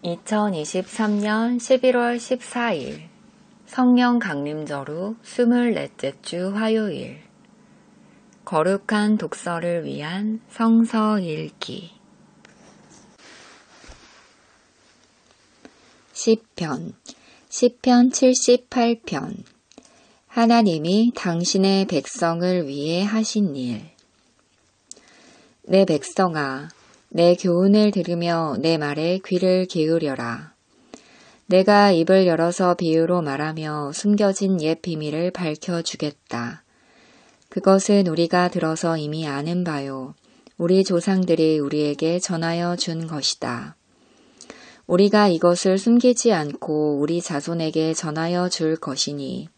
2023년 11월 14일 성령 강림절후 24째 주 화요일 거룩한 독서를 위한 성서 읽기 시편 78편 하나님이 당신의 백성을 위해 하신 일. 내 백성아, 내 교훈을 들으며 내 말에 귀를 기울여라. 내가 입을 열어서 비유로 말하며 숨겨진 옛 비밀을 밝혀주겠다. 그것은 우리가 들어서 이미 아는 바요. 우리 조상들이 우리에게 전하여 준 것이다. 우리가 이것을 숨기지 않고 우리 자손에게 전하여 줄 것이니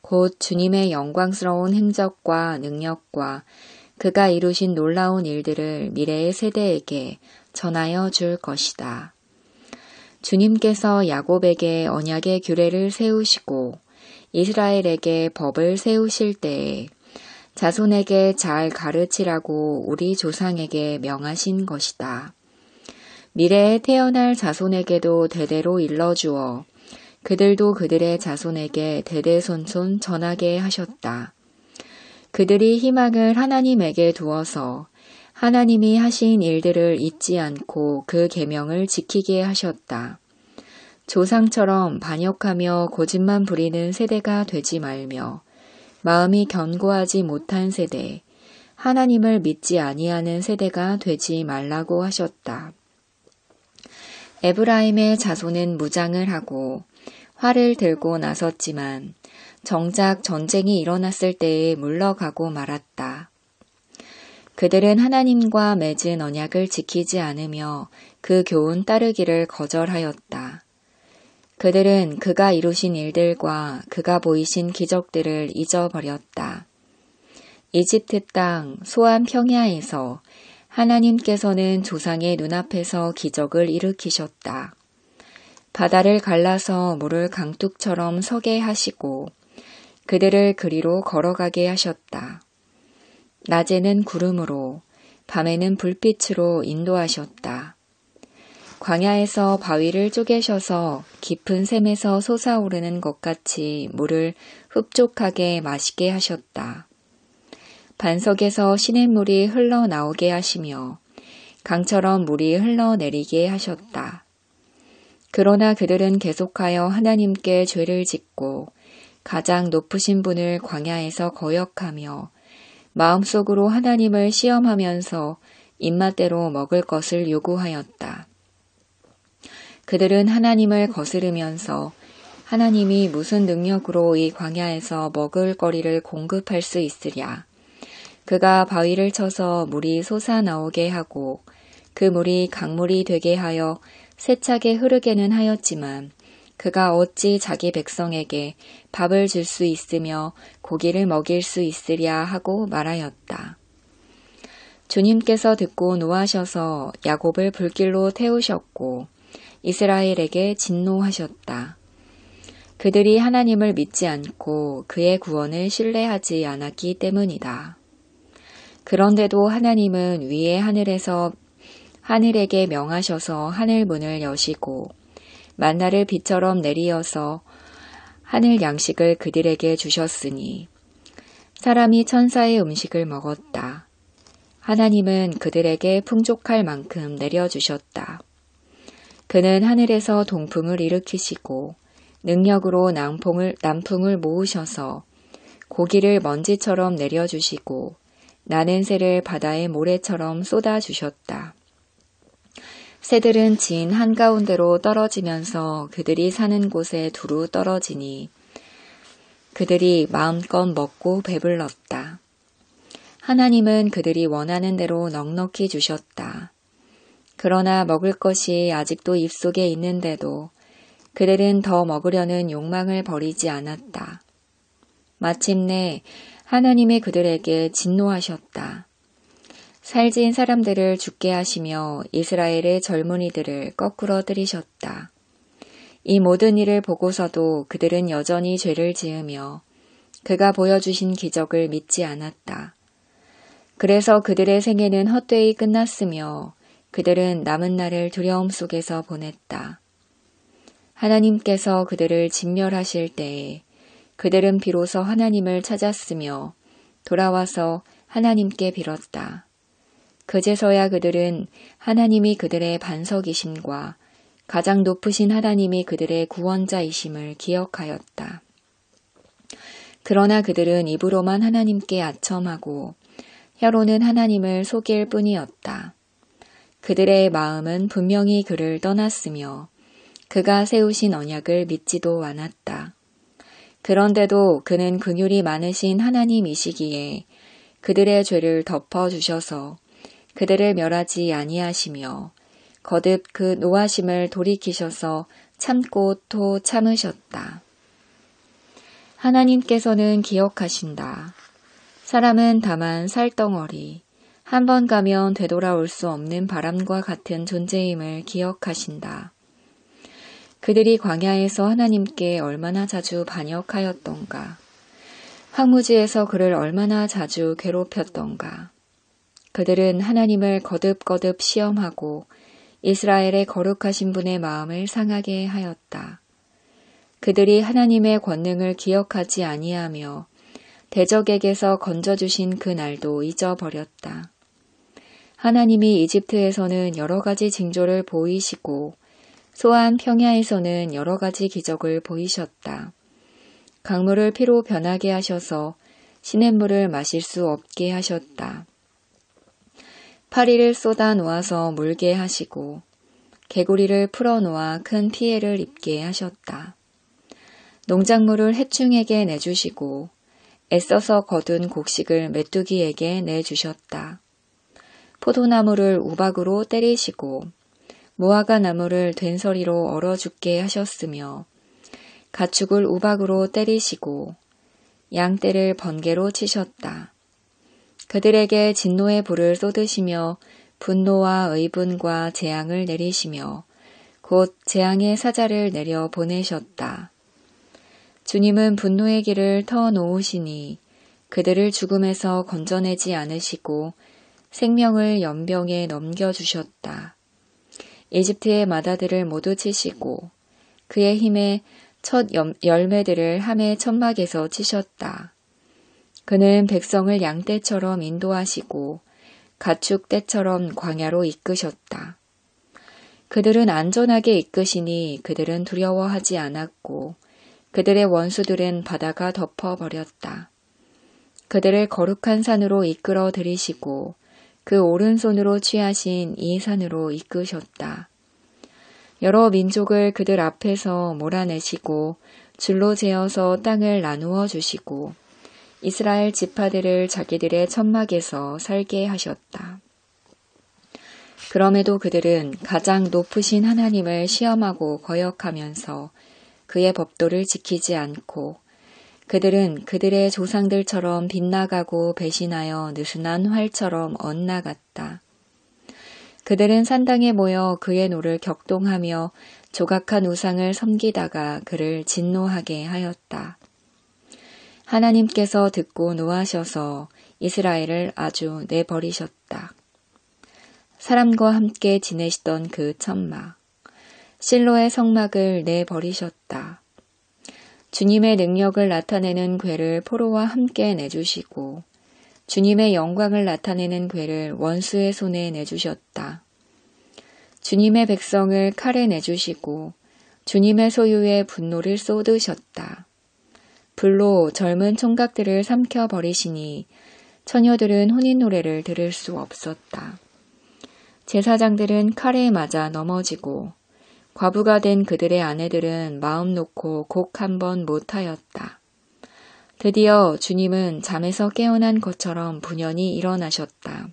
곧 주님의 영광스러운 행적과 능력과 그가 이루신 놀라운 일들을 미래의 세대에게 전하여 줄 것이다. 주님께서 야곱에게 언약의 규례를 세우시고 이스라엘에게 법을 세우실 때에 자손에게 잘 가르치라고 우리 조상에게 명하신 것이다. 미래에 태어날 자손에게도 대대로 일러주어 그들도 그들의 자손에게 대대손손 전하게 하셨다. 그들이 희망을 하나님에게 두어서 하나님이 하신 일들을 잊지 않고 그 계명을 지키게 하셨다. 조상처럼 반역하며 고집만 부리는 세대가 되지 말며 마음이 견고하지 못한 세대, 하나님을 믿지 아니하는 세대가 되지 말라고 하셨다. 에브라임의 자손은 무장을 하고 활을 들고 나섰지만 정작 전쟁이 일어났을 때에 물러가고 말았다. 그들은 하나님과 맺은 언약을 지키지 않으며 그 교훈 따르기를 거절하였다. 그들은 그가 이루신 일들과 그가 보이신 기적들을 잊어버렸다. 이집트 땅 소안 평야에서 하나님께서는 조상의 눈앞에서 기적을 일으키셨다. 바다를 갈라서 물을 강둑처럼 서게 하시고 그들을 그리로 걸어가게 하셨다. 낮에는 구름으로, 밤에는 불빛으로 인도하셨다. 광야에서 바위를 쪼개셔서 깊은 샘에서 솟아오르는 것 같이 물을 흡족하게 마시게 하셨다. 반석에서 시냇물이 흘러나오게 하시며 강처럼 물이 흘러내리게 하셨다. 그러나 그들은 계속하여 하나님께 죄를 짓고 가장 높으신 분을 광야에서 거역하며 마음속으로 하나님을 시험하면서 입맛대로 먹을 것을 요구하였다. 그들은 하나님을 거스르면서 하나님이 무슨 능력으로 이 광야에서 먹을 거리를 공급할 수 있으랴. 그가 바위를 쳐서 물이 솟아나오게 하고 그 물이 강물이 되게 하여 세차게 흐르게는 하였지만 그가 어찌 자기 백성에게 밥을 줄 수 있으며 고기를 먹일 수 있으랴 하고 말하였다. 주님께서 듣고 노하셔서 야곱을 불길로 태우셨고 이스라엘에게 진노하셨다. 그들이 하나님을 믿지 않고 그의 구원을 신뢰하지 않았기 때문이다. 그런데도 하나님은 위의 하늘에서 하늘에게 명하셔서 하늘 문을 여시고 만나를 비처럼 내리어서 하늘 양식을 그들에게 주셨으니 사람이 천사의 음식을 먹었다. 하나님은 그들에게 풍족할 만큼 내려주셨다. 그는 하늘에서 동풍을 일으키시고 능력으로 남풍을 모으셔서 고기를 먼지처럼 내려주시고 나는 새를 바다의 모래처럼 쏟아주셨다. 새들은 진 한가운데로 떨어지면서 그들이 사는 곳에 두루 떨어지니 그들이 마음껏 먹고 배불렀다. 하나님은 그들이 원하는 대로 넉넉히 주셨다. 그러나 먹을 것이 아직도 입속에 있는데도 그들은 더 먹으려는 욕망을 버리지 않았다. 마침내 하나님이 그들에게 진노하셨다. 살진 사람들을 죽게 하시며 이스라엘의 젊은이들을 거꾸로 들이셨다. 이 모든 일을 보고서도 그들은 여전히 죄를 지으며 그가 보여주신 기적을 믿지 않았다. 그래서 그들의 생애는 헛되이 끝났으며 그들은 남은 날을 두려움 속에서 보냈다. 하나님께서 그들을 진멸하실 때에 그들은 비로소 하나님을 찾았으며 돌아와서 하나님께 빌었다. 그제서야 그들은 하나님이 그들의 반석이심과 가장 높으신 하나님이 그들의 구원자이심을 기억하였다. 그러나 그들은 입으로만 하나님께 아첨하고 혀로는 하나님을 속일 뿐이었다. 그들의 마음은 분명히 그를 떠났으며 그가 세우신 언약을 믿지도 않았다. 그런데도 그는 긍휼이 많으신 하나님이시기에 그들의 죄를 덮어주셔서 그들을 멸하지 아니하시며 거듭 그 노하심을 돌이키셔서 참고 또 참으셨다. 하나님께서는 기억하신다. 사람은 다만 살덩어리, 한 번 가면 되돌아올 수 없는 바람과 같은 존재임을 기억하신다. 그들이 광야에서 하나님께 얼마나 자주 반역하였던가. 황무지에서 그를 얼마나 자주 괴롭혔던가. 그들은 하나님을 거듭거듭 시험하고 이스라엘의 거룩하신 분의 마음을 상하게 하였다. 그들이 하나님의 권능을 기억하지 아니하며 대적에게서 건져주신 그 날도 잊어버렸다. 하나님이 이집트에서는 여러 가지 징조를 보이시고 소안 평야에서는 여러 가지 기적을 보이셨다. 강물을 피로 변하게 하셔서 시냇물을 마실 수 없게 하셨다. 파리를 쏟아 놓아서 물게 하시고 개구리를 풀어 놓아 큰 피해를 입게 하셨다. 농작물을 해충에게 내주시고 애써서 거둔 곡식을 메뚜기에게 내주셨다. 포도나무를 우박으로 때리시고 무화과 나무를 된서리로 얼어 죽게 하셨으며 가축을 우박으로 때리시고 양떼를 번개로 치셨다. 그들에게 진노의 불을 쏟으시며 분노와 의분과 재앙을 내리시며 곧 재앙의 사자를 내려 보내셨다. 주님은 분노의 길을 터 놓으시니 그들을 죽음에서 건져내지 않으시고 생명을 연병에 넘겨주셨다. 이집트의 마다들을 모두 치시고 그의 힘에 첫 열매들을 함의 천막에서 치셨다. 그는 백성을 양떼처럼 인도하시고 가축 떼처럼 광야로 이끄셨다. 그들은 안전하게 이끄시니 그들은 두려워하지 않았고 그들의 원수들은 바다가 덮어버렸다. 그들을 거룩한 산으로 이끌어 들이시고 그 오른손으로 취하신 이 산으로 이끄셨다. 여러 민족을 그들 앞에서 몰아내시고 줄로 재어서 땅을 나누어 주시고 이스라엘 지파들을 자기들의 천막에서 살게 하셨다. 그럼에도 그들은 가장 높으신 하나님을 시험하고 거역하면서 그의 법도를 지키지 않고 그들은 그들의 조상들처럼 빗나가고 배신하여 느슨한 활처럼 엇나갔다. 그들은 산당에 모여 그의 노를 격동하며 조각한 우상을 섬기다가 그를 진노하게 하였다. 하나님께서 듣고 노하셔서 이스라엘을 아주 내버리셨다. 사람과 함께 지내시던 그 천막, 실로의 성막을 내버리셨다. 주님의 능력을 나타내는 궤를 포로와 함께 내주시고 주님의 영광을 나타내는 궤를 원수의 손에 내주셨다. 주님의 백성을 칼에 내주시고 주님의 소유의 분노를 쏟으셨다. 불로 젊은 총각들을 삼켜버리시니 처녀들은 혼인 노래를 들을 수 없었다. 제사장들은 칼에 맞아 넘어지고 과부가 된 그들의 아내들은 마음 놓고 곡 한 번 못하였다. 드디어 주님은 잠에서 깨어난 것처럼 분연히 일어나셨다.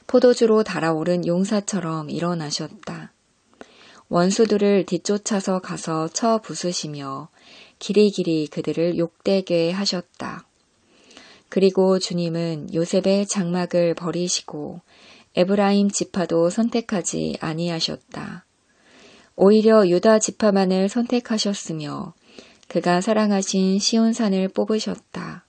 포도주로 달아오른 용사처럼 일어나셨다. 원수들을 뒤쫓아서 가서 쳐 부수시며 길이길이 그들을 욕되게 하셨다. 그리고 주님은 요셉의 장막을 버리시고 에브라임 지파도 선택하지 아니하셨다. 오히려 유다 지파만을 선택하셨으며 그가 사랑하신 시온산을 뽑으셨다.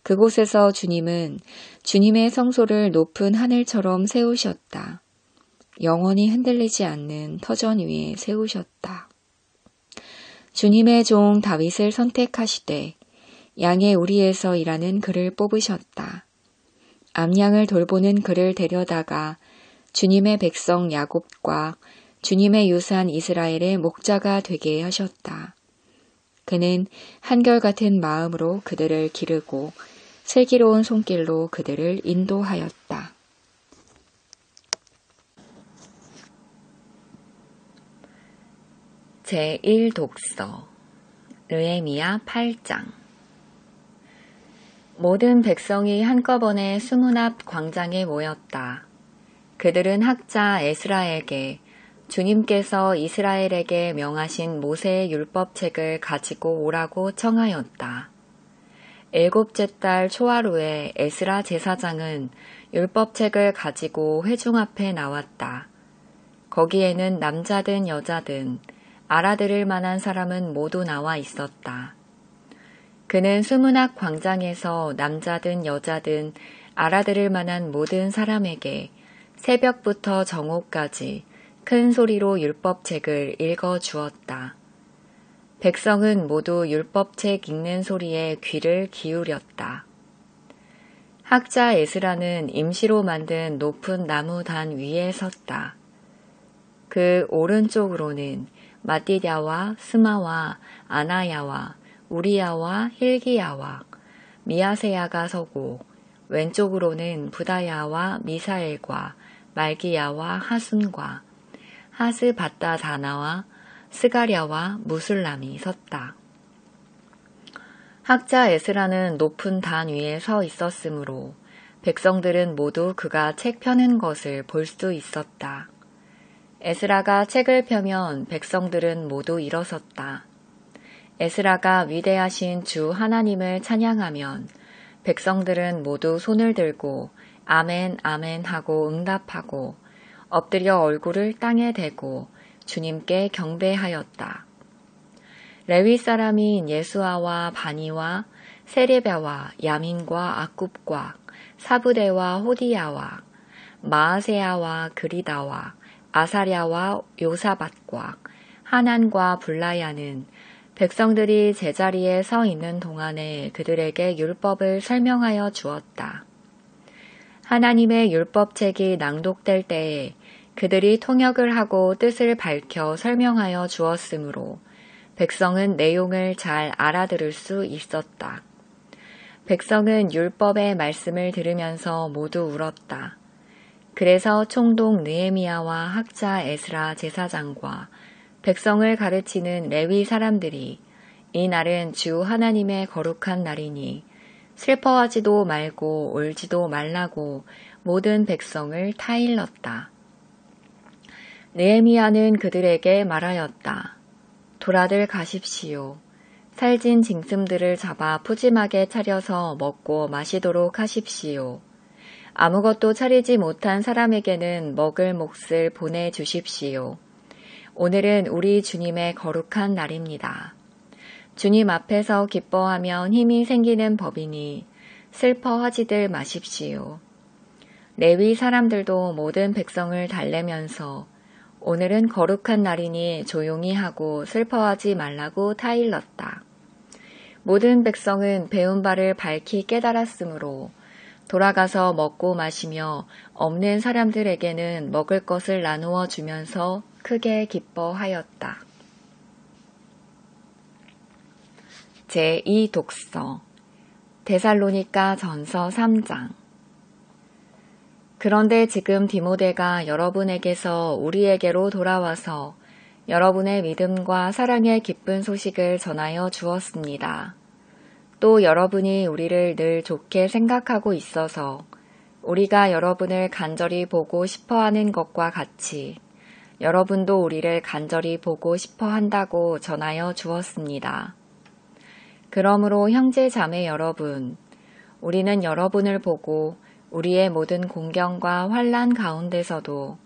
그곳에서 주님은 주님의 성소를 높은 하늘처럼 세우셨다. 영원히 흔들리지 않는 터전 위에 세우셨다. 주님의 종 다윗을 선택하시되 양의 우리에서 일하는 그를 뽑으셨다. 암양을 돌보는 그를 데려다가 주님의 백성 야곱과 주님의 유산 이스라엘의 목자가 되게 하셨다. 그는 한결같은 마음으로 그들을 기르고 슬기로운 손길로 그들을 인도하였다. 제1독서 느헤미야 8장. 모든 백성이 한꺼번에 수문 앞 광장에 모였다. 그들은 학자 에스라에게 주님께서 이스라엘에게 명하신 모세의 율법책을 가지고 오라고 청하였다. 7째 달 초하루에 에스라 제사장은 율법책을 가지고 회중 앞에 나왔다. 거기에는 남자든 여자든 알아들을 만한 사람은 모두 나와 있었다. 그는 수문 앞 광장에서 남자든 여자든 알아들을 만한 모든 사람에게 새벽부터 정오까지 큰 소리로 율법책을 읽어 주었다. 백성은 모두 율법책 읽는 소리에 귀를 기울였다. 학자 에스라는 임시로 만든 높은 나무 단 위에 섰다. 그 오른쪽으로는 마띠랴와 스마와 아나야와 우리야와 힐기야와 미야세야가 서고 왼쪽으로는 부다야와 미사엘과 말기야와 하순과 하스바다다나와 스가랴와 무술람이 섰다. 학자 에스라는 높은 단 위에 서 있었으므로 백성들은 모두 그가 책 펴는 것을 볼 수 있었다. 에스라가 책을 펴면 백성들은 모두 일어섰다. 에스라가 위대하신 주 하나님을 찬양하면 백성들은 모두 손을 들고 아멘 아멘 하고 응답하고 엎드려 얼굴을 땅에 대고 주님께 경배하였다. 레위 사람인 예수아와 바니와 세레베와 야민과 아굽과 사부대와 호디야와 마아세야와 그리다와 아사랴와 요사밧과 하난과 블라야는 백성들이 제자리에 서 있는 동안에 그들에게 율법을 설명하여 주었다. 하나님의 율법책이 낭독될 때에 그들이 통역을 하고 뜻을 밝혀 설명하여 주었으므로 백성은 내용을 잘 알아들을 수 있었다. 백성은 율법의 말씀을 들으면서 모두 울었다. 그래서 총독 느헤미야와 학자 에스라 제사장과 백성을 가르치는 레위 사람들이 이 날은 주 하나님의 거룩한 날이니 슬퍼하지도 말고 울지도 말라고 모든 백성을 타일렀다. 느헤미야는 그들에게 말하였다. 돌아들 가십시오. 살진 짐승들을 잡아 푸짐하게 차려서 먹고 마시도록 하십시오. 아무것도 차리지 못한 사람에게는 먹을 몫을 보내주십시오. 오늘은 우리 주님의 거룩한 날입니다. 주님 앞에서 기뻐하면 힘이 생기는 법이니 슬퍼하지들 마십시오. 레위 사람들도 모든 백성을 달래면서 오늘은 거룩한 날이니 조용히 하고 슬퍼하지 말라고 타일렀다. 모든 백성은 배운 바를 밝히 깨달았으므로 돌아가서 먹고 마시며 없는 사람들에게는 먹을 것을 나누어 주면서 크게 기뻐하였다. 제2독서 데살로니가 전서 3장. 그런데 지금 디모데가 여러분에게서 우리에게로 돌아와서 여러분의 믿음과 사랑의 기쁜 소식을 전하여 주었습니다. 또 여러분이 우리를 늘 좋게 생각하고 있어서 우리가 여러분을 간절히 보고 싶어하는 것과 같이 여러분도 우리를 간절히 보고 싶어 한다고 전하여 주었습니다. 그러므로 형제 자매 여러분, 우리는 여러분을 보고 우리의 모든 공경과 환난 가운데서도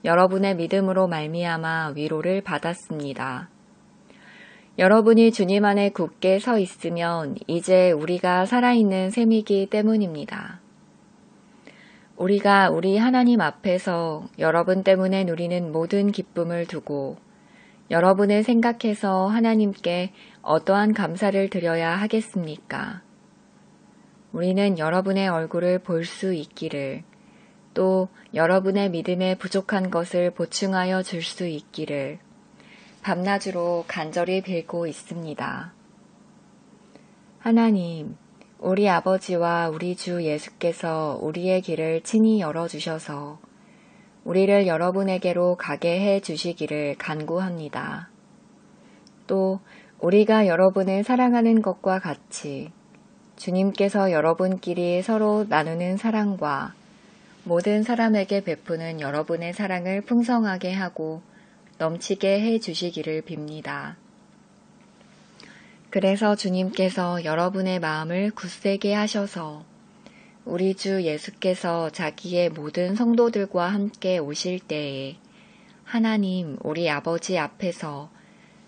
여러분의 믿음으로 말미암아 위로를 받았습니다. 여러분이 주님 안에 굳게 서 있으면 이제 우리가 살아있는 셈이기 때문입니다. 우리가 우리 하나님 앞에서 여러분 때문에 누리는 모든 기쁨을 두고 여러분을 생각해서 하나님께 어떠한 감사를 드려야 하겠습니까? 우리는 여러분의 얼굴을 볼 수 있기를, 또 여러분의 믿음에 부족한 것을 보충하여 줄 수 있기를 밤낮으로 간절히 빌고 있습니다. 하나님, 우리 아버지와 우리 주 예수께서 우리의 길을 친히 열어주셔서 우리를 여러분에게로 가게 해 주시기를 간구합니다. 또 우리가 여러분을 사랑하는 것과 같이 주님께서 여러분끼리 서로 나누는 사랑과 모든 사람에게 베푸는 여러분의 사랑을 풍성하게 하고 넘치게 해 주시기를 빕니다. 그래서 주님께서 여러분의 마음을 굳세게 하셔서 우리 주 예수께서 자기의 모든 성도들과 함께 오실 때에 하나님 우리 아버지 앞에서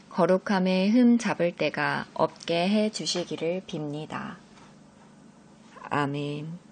거룩함에 흠 잡을 때가 없게 해 주시기를 빕니다. 아멘.